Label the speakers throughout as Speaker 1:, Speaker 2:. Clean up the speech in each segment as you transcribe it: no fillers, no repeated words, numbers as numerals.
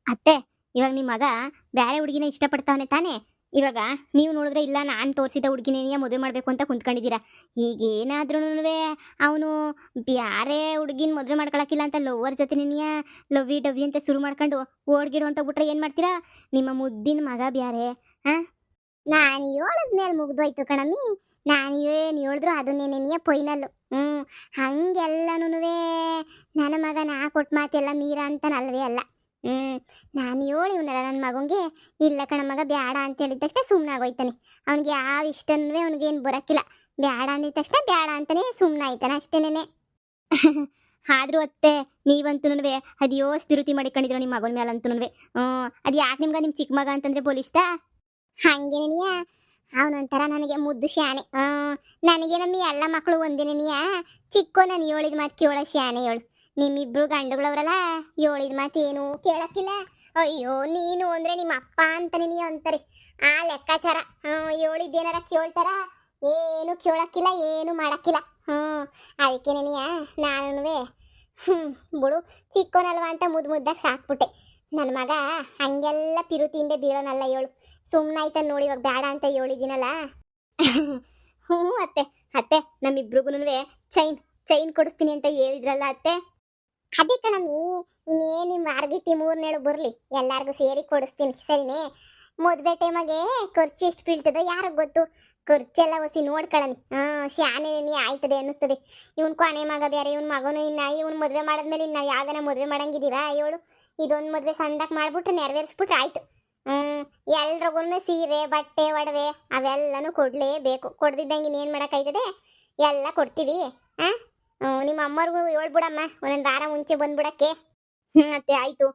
Speaker 1: ಅತ್ತೆ, ಇವಾಗ ನಿಮ್ಮ ಮಗ ಬೇರೆ ಹುಡುಗಿನ ಇಷ್ಟಪಡ್ತಾವನೆ ತಾನೇ? ಇವಾಗ ನೀವು ನೋಡಿದ್ರೆ ಇಲ್ಲ ನಾನು ತೋರಿಸಿದ ಹುಡುಗಿನೇ ಮದುವೆ ಮಾಡಬೇಕು ಅಂತ ಕುಂತ್ಕೊಂಡಿದ್ದೀರಾ. ಈಗೇನಾದ್ರೂ ಅವನು ಬ್ಯಾರೆ ಹುಡುಗಿನ ಮದುವೆ ಮಾಡ್ಕೊಳಕ್ಕಿಲ್ಲ ಅಂತ ಲವ್ವರ್ ಜೊತೆನೇನಿಯ ಲವ್ವಿ ಡವ್ವಿ ಅಂತ ಶುರು ಮಾಡ್ಕೊಂಡು ಓಡ್ಗಿಡ್ ಹೊಂಟೋಗ್ಬಿಟ್ರೆ ಏನು ಮಾಡ್ತೀರಾ? ನಿಮ್ಮ ಮುದ್ದಿನ ಮಗ ಬ್ಯಾರೆ. ಹಾಂ, ನಾನು ಹೇಳದ್ಮೇಲೆ ಮುಗ್ದೋಯ್ತು ಕಣಮ್ಮಿ. ನಾನು ಏನು ಹೇಳಿದ್ರು ಅದನ್ನೇನೆನಿಯ ಫೈನಲ್ಲು. ಹಂಗೆಲ್ಲನೂ ನನ್ನ ಮಗ ನಾ ಕೊಟ್ಟು ಮಾತೆಲ್ಲ ಮೀರಾ ಅಂತಾನಲ್ವೇ ಅಲ್ಲ. ನಾನು ಹೇಳಿವ್ನಲ್ಲ ನನ್ನ ಮಗಂಗೆ, ಇಲ್ಲ ಕಣ ಮಗ ಬ್ಯಾಡ ಅಂತ ಹೇಳಿದ ತಕ್ಷಣ ಸುಮ್ಮನಾಗೋಯ್ತಾನೆ. ಅವ್ನಿಗೆ ಯಾವ ಇಷ್ಟನೂ ಅವ್ನಿಗೇನು ಬರೋಕ್ಕಿಲ್ಲ. ಬ್ಯಾಡ ಅಂದಿದ ತಕ್ಷಣ ಬ್ಯಾಡ ಅಂತಾನೆ ಸುಮ್ಮನಾಯ್ತಾನೆ ಅಷ್ಟೇನೆ. ಆದ್ರೂ ಅತ್ತೆ, ನೀವಂತೂ ಅದ್ಯೋ ಸ್ಪಿರುತಿ ಮಾಡಿಕೊಂಡಿದ್ರು ನಿಮ್ಮ ಮಗನ ಮೇಲೆ ಅಂತೂ. ಅದು ಯಾಕೆ ನಿಮ್ಗೆ ನಿಮ್ಮ ಚಿಕ್ಕ ಮಗ ಅಂತಂದ್ರೆ ಬೋಲ್ ಇಷ್ಟ? ಹಂಗೇನಿಯ ಅವನೊಂಥರ ನನಗೆ ಮುದ್ದು ಶಾನೆ. ನನಗೆ ನಮ್ಮ ಎಲ್ಲ ಮಕ್ಕಳು ಒಂದೇನೇನಿಯ. ಚಿಕ್ಕೋ ನಾನು ಹೇಳಿದ ಮಾತು ಕೇಳೋ ಶಾನೆ ಹೇಳು. ನಿಮ್ಮಿಬ್ರು ಗಂಡುಗಳವ್ರಲ್ಲ, ಹೇಳಿದ ಮಾತು ಏನೂ ಕೇಳಕ್ಕಿಲ್ಲ. ಅಯ್ಯೋ ನೀನು ಅಂದ್ರೆ ನಿಮ್ಮ ಅಪ್ಪ ಅಂತಾನೆ ನೀ ಅಂತಾರೆ ಆ ಲೆಕ್ಕಾಚಾರ. ಹೇಳಿದ್ದೇನಾರ ಕೇಳ್ತಾರ? ಏನು ಕೇಳಕ್ಕಿಲ್ಲ, ಏನು ಮಾಡಕ್ಕಿಲ್ಲ. ಅದಕ್ಕೆ ನೀನಿಯ ನಾನು ಬಿಡು ಚಿಕ್ಕೋನಲ್ವಾ ಅಂತ ಮುದ್ದಾಗಿ ಸಾಕ್ಬಿಟ್ಟೆ. ನನ್ನ ಮಗ ಹಂಗೆಲ್ಲ ಪಿರುತಿಯಿಂದ ಬೀಳೋನಲ್ಲ ಹೇಳು. ಸುಮ್ಮನಾಯ್ತ ನೋಡಿ, ಇವಾಗ ಬೇಡ ಅಂತ ಹೇಳಿದ್ದೀನಲ್ಲ. ಹ್ಞೂ ಅತ್ತೆ, ಅತ್ತೆ ನಮ್ಮಿಬ್ರಿಗೂ ಚೈನ್ ಕೊಡಿಸ್ತೀನಿ ಅಂತ ಹೇಳಿದ್ರಲ್ಲ ಅತ್ತೆ. ಅದೇ ಕಣಮ್ಮಿ, ಇನ್ನೇನು ನಿಮ್ಮ ಮಾರ್ಗಿತಿ 3ನೇಳು ಬರಲಿ, ಎಲ್ಲಾರ್ಗು ಸೇರಿ ಕೊಡಿಸ್ತೀನಿ ಸರಿನೇ. ಮದುವೆ ಟೈಮಾಗೆ ಖರ್ಚು ಎಷ್ಟು ಬೀಳ್ತದೋ ಯಾರಿಗೆ ಗೊತ್ತು. ಖರ್ಚೆಲ್ಲ ಹೊಸಿ ನೋಡ್ಕೊಳ್ಳಿ. ಶಾನೆ ಆಯ್ತದೆ ಅನ್ನಿಸ್ತದೆ. ಇವನ್ ಕೊನೆ ಮಗ ಬೇರೆ, ಇವನ್ ಮಗನು ಇವನ್ ಮದುವೆ ಮಾಡಿದ್ಮೇಲೆ ಇನ್ನು ಯಾವ್ದನ ಮದುವೆ ಮಾಡಂಗಿದ್ದೀರಾ ಹೇಳು? ಇದೊಂದು ಮದುವೆ ಸಣ್ಣದಾಗಿ ಮಾಡ್ಬಿಟ್ರೆ ನೆರವೇರಿಸ್ಬಿಟ್ರೆ ಆಯ್ತು. ಎಲ್ರಿಗೂ ಸೀರೆ ಬಟ್ಟೆ ಒಡವೆ ಅವೆಲ್ಲನೂ ಕೊಡಲೇಬೇಕು. ಕೊಡ್ದಿದ್ದಂಗೆ ಇನ್ನೇನು ಮಾಡೋಕ್ಕಾಯ್ತದೆ? ಎಲ್ಲ ಕೊಡ್ತೀವಿ. ನಿಮ್ಮ ಅಮ್ಮವ್ರಿಗೂ ಹೇಳ್ಬಿಡಮ್ಮ ಒಂದೊಂದು ವಾರ ಮುಂಚೆ ಬಂದ್ಬಿಡಕ್ಕೆ. ಅತ್ತೆ ಆಯ್ತು.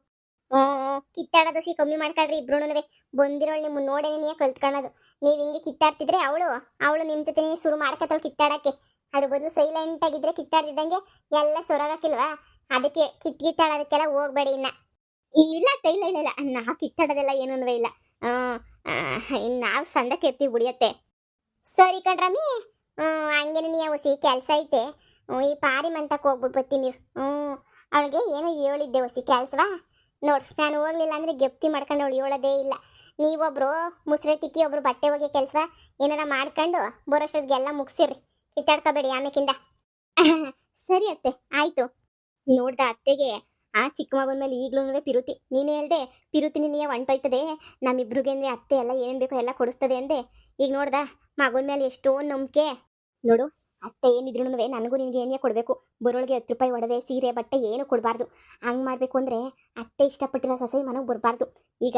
Speaker 1: ಕಿತ್ತಾಡೋದು ಕಮ್ಮಿ ಮಾಡ್ಕೊಳ್ರಿ ಇಬ್ರುನುವೆ. ಬಂದಿರೋಳು ನಿಮ್ಮ ನೋಡೇನೇ ಕಲ್ತ್ಕೊಳ್ಳೋದು. ನೀವು ಹಿಂಗೆ ಕಿತ್ತಾಡ್ತಿದ್ರೆ ಅವಳು ನಿಮ್ಮ ಜೊತೆ ಶುರು ಮಾಡ್ಕೊತಾವ್ ಕಿತ್ತಾಡಕ್ಕೆ. ಅದ್ರ ಬದಲು ಸೈಲೆಂಟ್ ಆಗಿದ್ರೆ ಕಿತ್ತಾಡ್ತಿದ್ದಂಗೆ ಎಲ್ಲ ಸೊರಗಕ್ಕಿಲ್ವಾ? ಅದಕ್ಕೆ ಕಿತ್ತಾಡೋದಕ್ಕೆಲ್ಲ ಹೋಗ್ಬೇಡಿ ಇನ್ನ. ಇಲ್ಲ ಇಲ್ಲ ಇಲ್ಲ ಇಲ್ಲ, ನಾವು ಕಿತ್ತಾಡೋದೆಲ್ಲ ಏನೂ ಇಲ್ಲ. ನಾವು ಸಂದಕ್ಕೆ ಇರ್ತೀವಿ ಬಿಡಿಯತ್ತೆ. ಸರಿ ಕಣ್ರಮ್ಮಿ, ಹಂಗೇನೆ ನೀವು ಕೆಲಸ ಐತೆ. ಈ ಪಾರಿ ಮಂತಕ್ಕೆ ಹೋಗ್ಬಿಟ್ಟು ಬರ್ತೀನಿ. ಅವಳಿಗೆ ಏನೋ ಹೇಳಿದ್ದೆ ಹೊಸಿ ಕೆಲಸವಾ ನೋಡು. ನಾನು ಹೋಗ್ಲಿಲ್ಲ ಅಂದರೆ ಗೆಪ್ತಿ ಮಾಡ್ಕೊಂಡು ಅವಳು ಹೇಳೋದೇ ಇಲ್ಲ. ನೀವೊಬ್ರು ಮುಸ್ರೆ ತಿಕ್ಕಿ ಒಬ್ರು ಬಟ್ಟೆ ಹೋಗಿ ಕೆಲಸ ಏನಾರ ಮಾಡ್ಕೊಂಡು ಬರೋಷ್ಟೊತ್ತಿಗೆಲ್ಲ ಮುಗಿಸಿರ್ರಿ. ಕಿತ್ತಾಡ್ಕೋಬೇಡಿ ಆಮೇಕಿಂದ. ಸರಿ ಅತ್ತೆ ಆಯಿತು. ನೋಡ್ದ ಅತ್ತೆಗೆ ಆ ಚಿಕ್ಕ ಮಗನ ಮೇಲೆ ಈಗಲೂ ಪಿರುತಿ. ನೀನೇ ಹೇಳ್ದೆ ಪಿರುತಿ ನೀನೇ ಹೊಂಟೋಯ್ತದೆ ನಮ್ಮಿಬ್ರಿಗೆ ಅಂದರೆ ಅತ್ತೆ ಎಲ್ಲ ಏನೇನು ಬೇಕೋ ಎಲ್ಲ ಕೊಡಿಸ್ತದೆ ಅಂದೆ. ಈಗ ನೋಡ್ದ ಮಗನ ಮೇಲೆ ಎಷ್ಟೋ ನಂಬಿಕೆ. ನೋಡು ಅತ್ತೆ ಏನಿದ್ರು ನನಗೂ ನಿನಗೆ ಏನೇ ಕೊಡಬೇಕು. ಬರೋಳಿಗೆ 10 ರೂಪಾಯಿ ಒಡವೆ ಸೀರೆ ಬಟ್ಟೆ ಏನು ಕೊಡಬಾರ್ದು. ಹಂಗೆ ಮಾಡಬೇಕು ಅಂದರೆ ಅತ್ತೆ ಇಷ್ಟಪಟ್ಟಿರೋ ಸೊಸೆ ಮನೆಗೆ ಬರಬಾರ್ದು. ಈಗ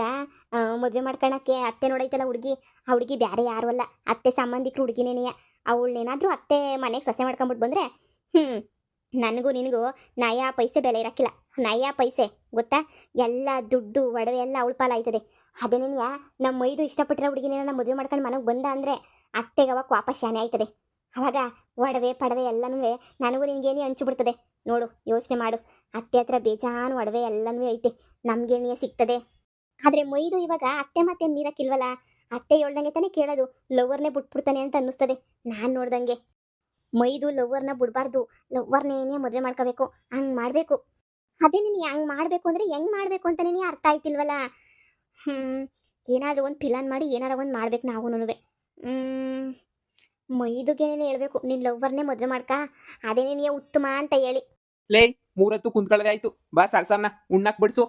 Speaker 1: ಮದುವೆ ಮಾಡ್ಕೊಳಕ್ಕೆ ಅತ್ತೆ ನೋಡೈತಲ್ಲ ಹುಡುಗಿ, ಆ ಹುಡುಗಿ ಬೇರೆ ಯಾರು ಅಲ್ಲ, ಅತ್ತೆ ಸಂಬಂಧಿಕರು ಹುಡುಗಿನೇನೆಯ. ಅವಳನ್ನೇನಾದರೂ ಅತ್ತೆ ಮನೆಗೆ ಸೊಸೆ ಮಾಡ್ಕೊಂಬಿಟ್ಟು ಬಂದರೆ ನನಗೂ ನಿನಗೂ ನಯಾ ಪೈಸೆ ಬೆಲೆ ಇರೋಕ್ಕಿಲ್ಲ. ನಯಾ ಪೈಸೆ ಗೊತ್ತಾ? ಎಲ್ಲ ದುಡ್ಡು ಒಡವೆ ಎಲ್ಲ ಅವಳ ಪಾಲ ಆಯ್ತದೆ. ಅದೇನೇನಿಯ ನಮ್ಮ ಮೈದು ಇಷ್ಟಪಟ್ಟಿರೋ ಹುಡುಗಿನೇನ ನಮ್ಮ ಮದುವೆ ಮಾಡ್ಕೊಂಡು ಮನೆಗೆ ಬಂದ ಅಂದರೆ ಅತ್ತೆಗೆ ಅವಾಗ ವಾಪಸ್ ಶಾನೆ ಆಯ್ತದೆ. ಅವಾಗ ಒಡವೆ ಪಡವೆ ಎಲ್ಲನೂ ನನಗೂ ನಿನಗೇನೇ ಹಂಚಿಬಿಡ್ತದೆ. ನೋಡು ಯೋಚನೆ ಮಾಡು. ಅತ್ತೆ ಹತ್ರ ಬೇಜಾನು ಒಡವೆ ಎಲ್ಲನೂ ಐತೆ, ನಮಗೇನೇ ಸಿಗ್ತದೆ. ಆದರೆ ಮೈದು ಇವಾಗ ಅತ್ತೆ ಮಾತೇನು ಮೀರಕ್ಕಿಲ್ವಲ್ಲ. ಅತ್ತೆ ಹೇಳ್ದಂಗೆ ತಾನೇ ಕೇಳೋದು. ಲವ್ವರ್ನೇ ಬಿಟ್ಬಿಡ್ತಾನೆ ಅಂತ ಅನ್ನಿಸ್ತದೆ ನಾನು ನೋಡ್ದಂಗೆ. ಮೈದು ಲವ್ವರ್ನ ಬಿಡಬಾರ್ದು, ಲವ್ವರ್ನೇನೇ ಮದುವೆ ಮಾಡ್ಕೋಬೇಕು. ಹಂಗೆ ಮಾಡಬೇಕು. ಅದೇ ನೀನು ಹಂಗೆ ಮಾಡಬೇಕು ಅಂದರೆ ಹೆಂಗೆ ಮಾಡಬೇಕು ಅಂತಲೇ ಅರ್ಥ ಆಯ್ತಿಲ್ವಲ್ಲ. ಏನಾದರೂ ಒಂದು ಪ್ಲಾನ್ ಮಾಡಿ ಏನಾರ ಒಂದು ಮಾಡ್ಬೇಕು ನಾವು. ಮೈದುಗೇನೇ ಹೇಳ್ಬೇಕು ನೀನು ಲವ್ವರ್ನೇ ಮದುವೆ ಮಾಡ್ಕ, ಅದೇನೇ ನೀ ಉತ್ತಮ ಅಂತ ಹೇಳಿ.
Speaker 2: ಲೇ 3 ಹೊತ್ತು ಕುಂತ್ಕೊಳ್ಳೋದೇ ಆಯ್ತು, ಬಾ ಸರ್ಸನ್ನ ಉಣ್ಣಕ್ ಬಿಡಿಸು.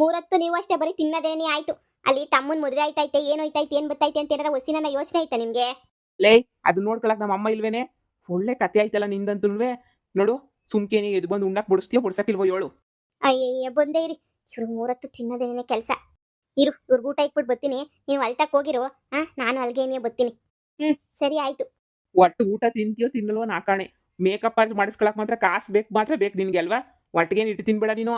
Speaker 1: 3 ಹೊತ್ತು ನೀವು ಅಷ್ಟೇ ಬರೀ ತಿನ್ನೋದೇನೇ ಆಯ್ತು. ಅಲ್ಲಿ ತಮ್ಮನ ಮದುವೆ ಆಯ್ತೈತೆ ಏನೋಯ್ತೈತೆ ಏನು ಬತ್ತೈತೆ ಅಂತ ಏನಾರ ಹೊಸಿನ ಯೋಚನೆ ಆಯ್ತಾ ನಿಮಗೆ?
Speaker 2: ಲೇ ಅದು ನೋಡ್ಕೊಳಕ್ ನಮ್ಮ ಅಮ್ಮ ಇಲ್ವೇನೆ? ಒಳ್ಳೆ ಕತೆ ಆಯ್ತಲ್ಲ ನಿಂದಂತೂ. ನೋಡು ಸುಮ್ಕೇನಿ ಎದ್ದು ಬಂದು ಉಣ್ಣಕ್ ಬಿಡಿಸ್ತೀಯೋ ಬಿಡ್ಸಕ್ಕಿಲ್ವೋ ಹೇಳು?
Speaker 1: ಅಯ್ಯಯ್ಯ ಬಂದೇ ಇರಿ. ಇವ್ರು 3 ಹೊತ್ತು ತಿನ್ನೋದೇನೇ ಕೆಲಸ. ಇರು ಇವ್ರಿಗೆ ಊಟ ಇಟ್ಬಿಟ್ಟು ಬರ್ತೀನಿ, ನೀವು ಅಲ್ತಕ್ಕೆ ಹೋಗಿರೋ. ನಾನು ಅಲ್ಗೇನೇ ಬರ್ತೀನಿ. ಸರಿ ಆಯ್ತು.
Speaker 2: ಒಟ್ಟು ಊಟ ತಿಂತೀಯೋ ತಿನ್ನಲ್ವೋ ನಾಕಾಣೆ. ಮೇಕಪ್ ಮಾಡಿಸ್ಕೊಳಕ್ ಮಾತ್ರ ಕಾಸು ಬೇಕು ನಿನ್ಗೆ ಅಲ್ವಾ? ಒಟ್ಟಿಗೆ ಇಟ್ಟು ತಿನ್ಬೇಡ ನೀನು.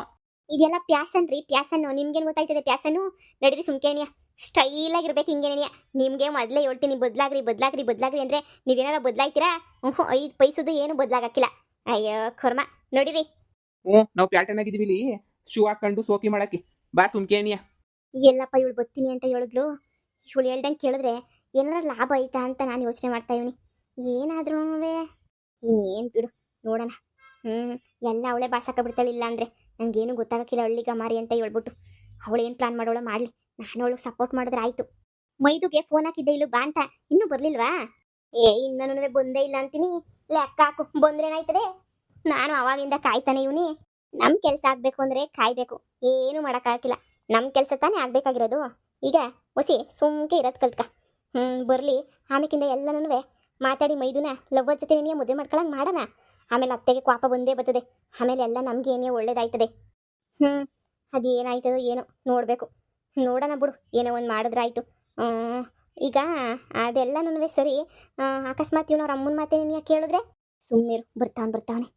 Speaker 1: ಇದೆಲ್ಲ ಪ್ಯಾಸನ್ ರೀ, ಪ್ಯಾಸನ್ನು. ನಿಮ್ಗೇನು ಗೊತ್ತಾಯ್ತದೆ ಪ್ಯಾಸನ್ನು? ನಡೀರಿ ಸುಮ್ಕೇನಿಯ ಸ್ಟೈಲಾಗಿರ್ಬೇಕು ಹಿಂಗೇನಿಯ. ನಿಮಗೆ ಮೊದಲೇ ಹೇಳ್ತೀನಿ ಬದಲಾಗ್ರಿ ಅಂದರೆ ನೀವೇನಾರ ಬದಲಾಯ್ತೀರಾ? 5 ಪೈಸದು ಏನು ಬದಲಾಗಕ್ಕಿಲ್ಲ. ಅಯ್ಯೋ ಕರ್ಮ. ನೋಡಿರಿ
Speaker 2: ನಾವು ಪ್ಯಾಟರ್ನ್ ಆಗಿದ್ದೀವಿ ಶೂ ಹಾಕೊಂಡು ಸೋಕಿ ಮಾಡಕ್ಕೆ. ಬಾ ಸುಮ್ಕೇನಿಯ.
Speaker 1: ಎಲ್ಲಪ್ಪ ಇವಳು ಬರ್ತೀನಿ ಅಂತ ಹೇಳಿದ್ಲು. ಇವಳು ಹೇಳ್ದಂಗೆ ಕೇಳಿದ್ರೆ ಏನಾರ ಲಾಭ ಐತಾ ಅಂತ ನಾನು ಯೋಚನೆ ಮಾಡ್ತಾ ಇವನಿ. ಏನಾದ್ರೂ ಇನ್ನೇನು ಬಿಡು ನೋಡೋಣ. ಎಲ್ಲ ಅವಳೇ ಬಾಸಾಕ ಬಿಡ್ತಾಳಿಲ್ಲ ಅಂದರೆ ನನಗೇನು ಗೊತ್ತಾಗಕ್ಕಿಲ್ಲ. ಹಳ್ಳಿಗ ಮಾರಿ ಅಂತ ಹೇಳ್ಬಿಟ್ಟು ಅವಳು ಏನು ಪ್ಲಾನ್ ಮಾಡೋಳ ಮಾಡಲಿ, ನಾನು ಅವಳಿಗೆ ಸಪೋರ್ಟ್ ಮಾಡಿದ್ರೆ ಆಯ್ತು. ಮೈದುಗೆ ಫೋನ್ ಹಾಕಿದ್ದೆ ಇಲ್ಲೂ ಬಾ ಅಂತ, ಇನ್ನೂ ಬರ್ಲಿಲ್ವಾ? ಇನ್ನೂ ಬಂದೇ ಇಲ್ಲ ಅಂತೀನಿ. ಲೆಕ್ಕ ಹಾಕು, ಬಂದ್ರೇನಾಯ್ತದೆ? ನಾನು ಅವಾಗಿಂದ ಕಾಯ್ತಾನೆ ಇವನಿ. ನಮ್ಮ ಕೆಲಸ ಆಗ್ಬೇಕು ಅಂದ್ರೆ ಕಾಯ್ಬೇಕು, ಏನು ಮಾಡೋಕ್ಕಾಗಿಲ್ಲ. ನಮ್ಮ ಕೆಲಸ ತಾನೇ ಆಗ್ಬೇಕಾಗಿರೋದು. ಈಗ ಹೊಸಿ ಸುಮ್ಕೆ ಇರೋದು ಕಲ್ತ್ಕ. ಬರಲಿ, ಆಮೇಕಿಂದ ಎಲ್ಲನೂ ಮಾತಾಡಿ ಮೈದುನ ಲವ್ವರ್ ಜೊತೆ ನೀನೇ ಮದುವೆ ಮಾಡ್ಕೊಳಂಗೆ ಮಾಡೋಣ. ಆಮೇಲೆ ಅತ್ತೆಗೆ ಕೋಪ ಬಂದೇ ಬರ್ತದೆ, ಆಮೇಲೆ ಎಲ್ಲ ನಮ್ಗೆ ಏನೇ ಒಳ್ಳೇದಾಯ್ತದೆ. ಅದೇನಾಯ್ತದೋ ಏನೋ ನೋಡಬೇಕು, ನೋಡೋಣ ಬಿಡು, ಏನೋ ಒಂದು ಮಾಡಿದ್ರಾಯ್ತು. ಈಗ ಅದೆಲ್ಲನೂ ಸರಿ. ಅಕಸ್ಮಾತ್ ಇವ್ನವ್ರ ಅಮ್ಮನ ಮಾತೆ ನೀನು ಯಾಕೆ ಕೇಳಿದ್ರೆ ಸುಮ್ಮನಿರು, ಬರ್ತಾವನೆ.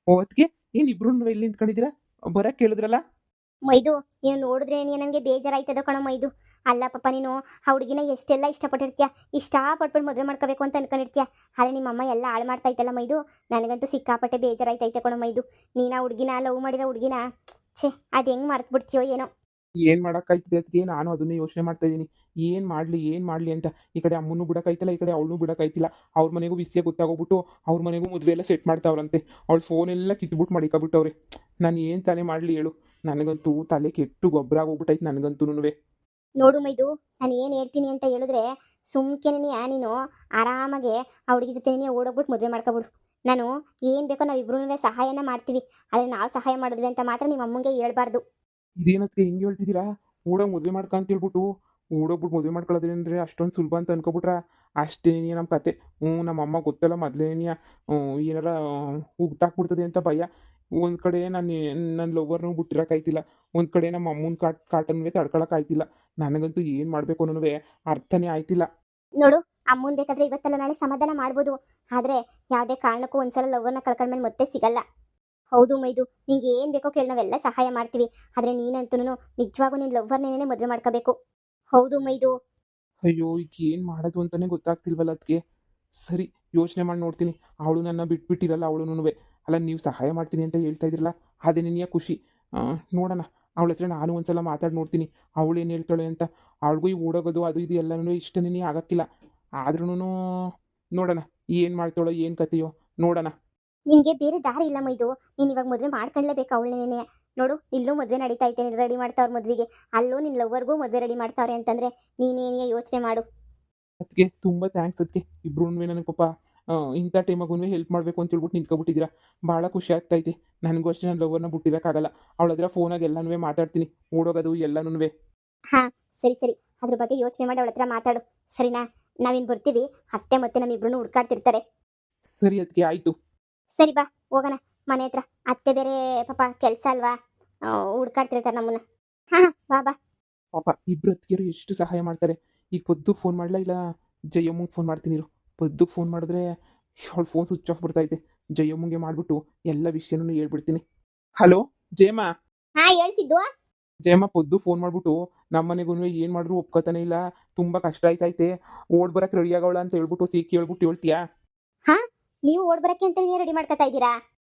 Speaker 2: ಅದಕ್ಕೆ ಏನು ಇಬ್ರು ಇಲ್ಲಿ ನಿಂತ್ಕೊಂಡಿದ್ದೀರಾ? ಬರಕ್ಕೆ ಕೇಳಿದ್ರಲ್ಲ.
Speaker 1: ಮೈದು, ನೀನು ನೋಡಿದ್ರೆ ನನಗೆ ಬೇಜಾರಾಯ್ತದ ಕಣೋ ಮೈದು. ಅಲ್ಲ ಪಾಪ, ನೀನು ಆ ಹುಡುಗಿನ ಎಷ್ಟೆಲ್ಲ ಇಷ್ಟಪಟ್ಟಿರ್ತೀಯ, ಇಷ್ಟಪಟ್ಬಿಟ್ಟು ಮದುವೆ ಮಾಡ್ಕೋಬೇಕು ಅಂತ ಅನ್ಕೊಂಡಿರ್ತೀಯ. ಆದರೆ ನಿಮ್ಮಮ್ಮ ಎಲ್ಲ ಹಾಳು ಮಾಡ್ತಾಯ್ತಲ್ಲ ಮೈದು. ನನಗಂತೂ ಸಿಕ್ಕಾಪಟ್ಟೆ ಬೇಜಾರಾಯ್ತೈತೆ ಕಣೋ ಮೈದು. ನೀನು ಆ ಹುಡುಗಿನ ಲವ್ ಮಾಡಿರೋ ಹುಡುಗಿನ ಛೇ, ಅದು ಹೆಂಗೆ ಮರ್ತು ಬಿಡ್ತೀಯೋ ಏನೋ.
Speaker 2: ಏನು ಮಾಡೋಕ್ಕಾಯ್ತದೆ ಅದಕ್ಕೆ? ನಾನು ಅದನ್ನೇ ಯೋಚನೆ ಮಾಡ್ತಾ ಇದ್ದೀನಿ, ಏನು ಮಾಡಲಿ ಅಂತ. ಈ ಕಡೆ ಅಮ್ಮನೂ ಬಿಡೋಕ್ಕಾಯ್ತಲ್ಲ, ಈ ಕಡೆ ಅವಳನ್ನೂ ಬಿಡೋಕ್ಕಾಯ್ತಿಲ್ಲ. ಅವ್ರ ಮನೆಗೂ ವಿಷಯ ಗೊತ್ತಾಗೋಗ್ಬಿಟ್ಟು ಅವ್ರ ಮನೆಗೂ ಮದುವೆ ಎಲ್ಲ ಸೆಟ್ ಮಾಡ್ತಾವ್ರಂತೆ. ಅವಳ ಫೋನೆಲ್ಲ ಕಿತ್ಬಿಟ್ಟು ಮಾಡಿಕೊಬಿಟ್ಟವ್ರೆ. ನಾನು ಏನು ತಾನೇ ಮಾಡಲಿ ಹೇಳು? ನನಗಂತೂ ತಲೆ ಕೆಟ್ಟು ಗೊಬ್ಬರ ಆಗೋಗ್ಬಿಟ್ಟೈತೆ ನನಗಂತೂ.
Speaker 1: ನೋಡು ಮೈದು, ನಾನು ಏನು ಹೇಳ್ತೀನಿ ಅಂತ ಹೇಳಿದ್ರೆ ಸುಮ್ಕೆನೇ ನೀನು ಆರಾಮಾಗೆ ಆ ಹುಡುಗಿ ಜೊತೆ ಓಡೋಗ್ಬಿಟ್ಟು ಮದುವೆ ಮಾಡ್ಕೊಬಿಡು. ನಾನು ಏನು ಬೇಕೋ ನಾವಿಬ್ರೂ ಸಹಾಯನ ಮಾಡ್ತೀವಿ, ಆದರೆ ನಾವು ಸಹಾಯ ಮಾಡಿದ್ವಿ ಅಂತ ಮಾತ್ರ ನಿಮ್ಮ ಅಮ್ಮಂಗೆ ಹೇಳ್ಬಾರ್ದು.
Speaker 2: ಇದೇನಕ್ಕೆ ಹಿಂಗೆ ಹೇಳ್ತಿದ್ದೀರಾ? ಓಡೋಗಿ ಮದುವೆ ಮಾಡ್ಕೊಂತ ಹೇಳ್ಬಿಟ್ಟು ಓಡೋಗ್ಬಿಟ್ಟು ಮದುವೆ ಮಾಡ್ಕೊಳ್ಳೋದ್ರೆ ಅಂದರೆ ಅಷ್ಟೊಂದು ಸುಲಭ ಅಂತ ಅನ್ಕೊಬಿಟ್ರ? ಅಷ್ಟೇ ನಮ್ಮ ಕತೆ. ನಮ್ಮ ಅಮ್ಮ ಗೊತ್ತಲ್ಲ ಮೊದಲೇನಿಯ ಏನಾರ ಉಗ್ತಾಕ್ಬಿಡ್ತದೆ ಅಂತ ಭಯ. ಒಂದು ಕಡೆ ನನ್ನ ಲವರ್ನೂ ಬಿಟ್ಟಿರೋಕ್ಕಾಯ್ತಿಲ್ಲ, ಒಂದು ಕಡೆ ನಮ್ಮ ಅಮ್ಮನ ಕಾಟನ್ವೇ ತಡ್ಕೊಳಕ್ಕಾಯ್ತಿಲ್ಲ. ನನಗಂತೂ ಏನು ಮಾಡಬೇಕು ಅನ್ನೋದು ಅರ್ಥನೇ ಆಯ್ತಿಲ್ಲ.
Speaker 1: ನೋಡು, ಅಮ್ಮನ್ ಬೇಕಾದ್ರೆ ಇವತ್ತೆಲ್ಲ ನಾಳೆ ಸಮಾಧಾನ ಮಾಡ್ಬೋದು, ಆದರೆ ಯಾವುದೇ ಕಾರಣಕ್ಕೂ ಒಂದ್ಸಲ ಲವ್ವರ್ನ ಕಳ್ಕೊಂಡ್ಮೇಲೆ ಮತ್ತೆ ಸಿಗಲ್ಲ. ಹೌದು ಮೈದು, ನಿಂಗೆ ಏನು ಬೇಕೋ ಕೇಳಿ ನಾವೆಲ್ಲ ಸಹಾಯ ಮಾಡ್ತೀವಿ, ಆದರೆ ನೀನಂತೂ ನಿಜವಾಗೂ ನಿನ್ನ ಲವ್ವರ್ನೇನೇ ಮದುವೆ ಮಾಡ್ಕೋಬೇಕು. ಹೌದು ಮೈದು.
Speaker 2: ಅಯ್ಯೋ, ಈಗ ಏನು ಮಾಡೋದು ಅಂತಲೇ ಗೊತ್ತಾಗ್ತಿಲ್ವಲ್ಲ ಅದಕ್ಕೆ. ಸರಿ, ಯೋಚನೆ ಮಾಡಿ ನೋಡ್ತೀನಿ. ಅವಳು ನನ್ನ ಬಿಟ್ಬಿಟ್ಟಿರಲ್ಲ, ಅವಳು. ಅಲ್ಲ, ನೀವು ಸಹಾಯ ಮಾಡ್ತೀನಿ ಅಂತ ಹೇಳ್ತಾ ಇದ್ರಲ್ಲ, ಅದೇ ನಿನಗೆ ಖುಷಿ. ನೋಡೋಣ, ಅವಳ ಹತ್ರ ನಾನು ಒಂದ್ಸಲ ಮಾತಾಡಿ ನೋಡ್ತೀನಿ, ಅವಳು ಏನು ಹೇಳ್ತಾಳೆ ಅಂತ. ಅವಳಿಗೂ ಈ ಓಡೋಗೋದು ಅದು ಇದು ಎಲ್ಲನೂ ಇಷ್ಟನೇ ಆಗಕ್ಕಿಲ್ಲ. ಆದ್ರೂ ನೋಡೋಣ, ಏನು ಮಾಡ್ತಾಳೋ ಏನು ಕತೆಯೋ ನೋಡೋಣ.
Speaker 1: ನಿನಗೆ ಬೇರೆ ದಾರಿ ಇಲ್ಲ ಮೈದು, ನೀನು ಇವಾಗ ಮದುವೆ ಮಾಡ್ಕೊಳ್ಳೇಬೇಕು ಅವಳನ್ನೇ. ನೋಡು, ಇಲ್ಲೂ ಮದುವೆ ನಡೀತಾ ಐತೆ, ರೆಡಿ ಮಾಡ್ತಾವ್ರ ಮದುವೆಗೆ, ಅಲ್ಲೂ ನಿನ್ನ ಲವ್ವರ್ಗೂ ಮದುವೆ ರೆಡಿ ಮಾಡ್ತಾವ್ರೆ ಅಂತಂದರೆ ನೀನೇನೇ ಯೋಚನೆ ಮಾಡು.
Speaker 2: ಅದಕ್ಕೆ ತುಂಬ ಥ್ಯಾಂಕ್ಸ್. ಅದಕ್ಕೆ ಇಬ್ರು ನನಗೆ ಪಾಪ ಇಂಥ ಟೈಮಾಗೂ ಹೆಲ್ಪ್ ಮಾಡಬೇಕು ಅಂತ ಹೇಳ್ಬಿಟ್ಟು ನಿಂತ್ಕೊಬಿಟ್ಟಿದ್ದೀರಾ. ಭಾಳ ಖುಷಿ ಆಗ್ತೈತೆ. ನನಗೂ ಅಷ್ಟೇ ನನ್ನ ಲವ್ವರ್ನ ಬಿಟ್ಟಿರೋಕ್ಕಾಗಲ್ಲ. ಅವಳ ಹತ್ರ ಫೋನಾಗಿ ಎಲ್ಲನೂ ಮಾತಾಡ್ತೀನಿ, ಓಡೋಗೋದು ಎಲ್ಲನೂ.
Speaker 1: ಹಾಂ, ಸರಿ, ಅದ್ರ ಬಗ್ಗೆ ಯೋಚನೆ ಮಾಡಿ ಅವಳ ಹತ್ರ ಮಾತಾಡು, ಸರಿನಾ? ನಾವಿನ್ನು ಬರ್ತೀವಿ, ಅತ್ತೆ ಮತ್ತೆ ನಮ್ಮಿಬ್ರು ಹುಡ್ಕಾಡ್ತಿರ್ತಾರೆ.
Speaker 2: ಸರಿ, ಅದಕ್ಕೆ ಆಯಿತು.
Speaker 1: ಸರಿ ಬಾ, ಹೋಗೋಣ ಮನೆ ಹತ್ರ. ಅತ್ತೆ ಬೇರೆ ಪಾಪ ಕೆಲಸ ಅಲ್ವಾ, ಹುಡ್ಕಾಡ್ತಿರ್ತಾರೆ ನಮ್ಮನ್ನ. ಹಾಂ, ಬಾ.
Speaker 2: ಪಾಪ ಇಬ್ರು ಅತ್ತಿಗೆರು ಎಷ್ಟು ಸಹಾಯ ಮಾಡ್ತಾರೆ. ಈಗ ಪದ್ದು ಫೋನ್ ಮಾಡಲ, ಇಲ್ಲ ಜಯಮ್ಮಂಗೆ ಫೋನ್ ಮಾಡ್ತೀನಿ ಇರು. ಪದ್ದು ಫೋನ್ ಮಾಡಿದ್ರೆ ಅವಳು ಫೋನ್ ಸ್ವಿಚ್ ಆಫ್ ಬರ್ತಾಯಿದೆ. ಜಯಮ್ಮಂಗೆ ಮಾಡಿಬಿಟ್ಟು ಎಲ್ಲ ವಿಷಯನೂ ಹೇಳ್ಬಿಡ್ತೀನಿ. ಹಲೋ ಜಯಮ್ಮ.
Speaker 1: ಹಾಂ, ಹೇಳ್ತಿದ್ದು.
Speaker 2: ಜಯಮ್ಮ, ಪದ್ದು ಫೋನ್ ಮಾಡಿಬಿಟ್ಟು ನಮ್ಮ ಮನೆಗೂ ಏನು ಮಾಡಿದ್ರು ಒಪ್ಕೋತಾನೆ ಇಲ್ಲ, ತುಂಬ ಕಷ್ಟ ಆಯ್ತೈತೆ, ಓಡ್ ಬರಕ್ಕೆ ರೆಡಿ ಆಗೋಳ ಅಂತ ಹೇಳ್ಬಿಟ್ಟು ಹೇಳ್ಬಿಟ್ಟು ಹೇಳ್ತೀಯಾ?
Speaker 1: ಹಾಂ, ನೀವು ಓಡ್ ಬರಕ್ಕೆ ಅಂತ ರೆಡಿ ಮಾಡ್ಕೊತಾ ಇದ್ದೀರಾ?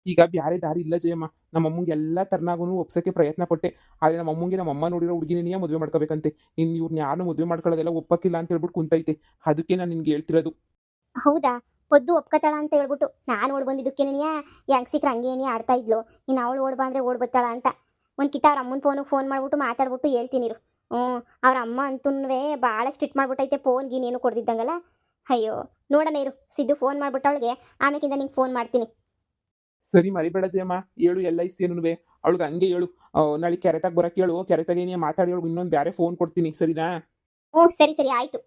Speaker 2: ಈಗ ಬೇರೆ ದಾರಿ ಇಲ್ಲ ಜಯಮ್ಮ. ನಮ್ಮ ಅಮ್ಮಂಗೆ ಎಲ್ಲ ತರನಾಗೂ ಒಪ್ಸೋಕ್ಕೆ ಪ್ರಯತ್ನ ಪಟ್ಟೆ, ಆದರೆ ನಮ್ಮ ಅಮ್ಮಂಗೆ ನಮ್ಮ ಅಮ್ಮ ನೋಡಿರೋ ಹುಡುಗಿನೇ ಮದುವೆ ಮಾಡ್ಕೋಬೇಕಂತೆ. ಇನ್ನು ಇವ್ರನ್ನ ಯಾರನ್ನೂ ಮದುವೆ ಮಾಡ್ಕೊಳ್ಳೋದೆಲ್ಲ ಒಪ್ಪಕ್ಕಿಲ್ಲ ಅಂತ ಹೇಳ್ಬಿಟ್ಟು ಕುಂತೈತೆ. ಅದಕ್ಕೆ ನಾನು ನಿನ್ಗೆ ಹೇಳ್ತಿರೋದು.
Speaker 1: ಹೌದಾ? ಪದ್ದು ಒಪ್ಕತಾಳ ಅಂತ ಹೇಳ್ಬಿಟ್ಟು ನಾನು ಓಡ್ ಬಂದಿದ್ದಕ್ಕೇನೆಯಾ ಹೆಂಗ್ ಸಿಕ್ಕ್ರೆ ಹಂಗೇನೇ ಆಡ್ತಾ ಇದ್ಲು. ಇನ್ನು ಅವಳು ಓಡ್ ಬಂದ್ರೆ ಓಡ್ ಬತ್ತಾಳ ಅಂತ ಒಂದು ಕಿತ್ತ ಅವ್ರ ಅಮ್ಮನ ಫೋನ್ ಮಾಡ್ಬಿಟ್ಟು ಮಾತಾಡ್ಬಿಟ್ಟು ಹೇಳ್ತೀನಿ. ಅವ್ರ ಅಮ್ಮ ಅಂತೂ ಭಾಳ ಸ್ಟ್ರಿಕ್ಟ್ ಮಾಡ್ಬಿಟ್ಟೈತೆ, ಫೋನ್ ಗೀನೇನು ಕೊಡ್ದಿದ್ದಂಗಲ್ಲ. ಅಯ್ಯೋ, ನೋಡೋಣ ಇರು, ಸಿದ್ದು ಫೋನ್ ಮಾಡ್ಬಿಟ್ಟು ಅವಳಿಗೆ ಆಮೇಕಿಂದ ನಿಂಗೆ ಫೋನ್ ಮಾಡ್ತೀನಿ.
Speaker 2: ಸರಿ, ಮರಿಬೇಡ ಜಯಮ್ಮ, ಹೇಳು ಎಲ್ಲ ಇಸ್ಯೇನುವೆ ಅವಳಿಗೆ ಹಂಗೆ ಹೇಳು. ನಾಳೆ ಕೆರೆತಾಗ ಬರಕ್ಕೆ ಹೇಳು, ಕೆರೆತಾಗ ಏನೇ ಮಾತಾಡಿ ಅವಳಿಗೆ ಇನ್ನೊಂದು ಬೇರೆ ಫೋನ್ ಕೊಡ್ತೀನಿ, ಸರಿನಾ?
Speaker 1: ಹ್ಞೂ, ಸರಿ ಆಯಿತು.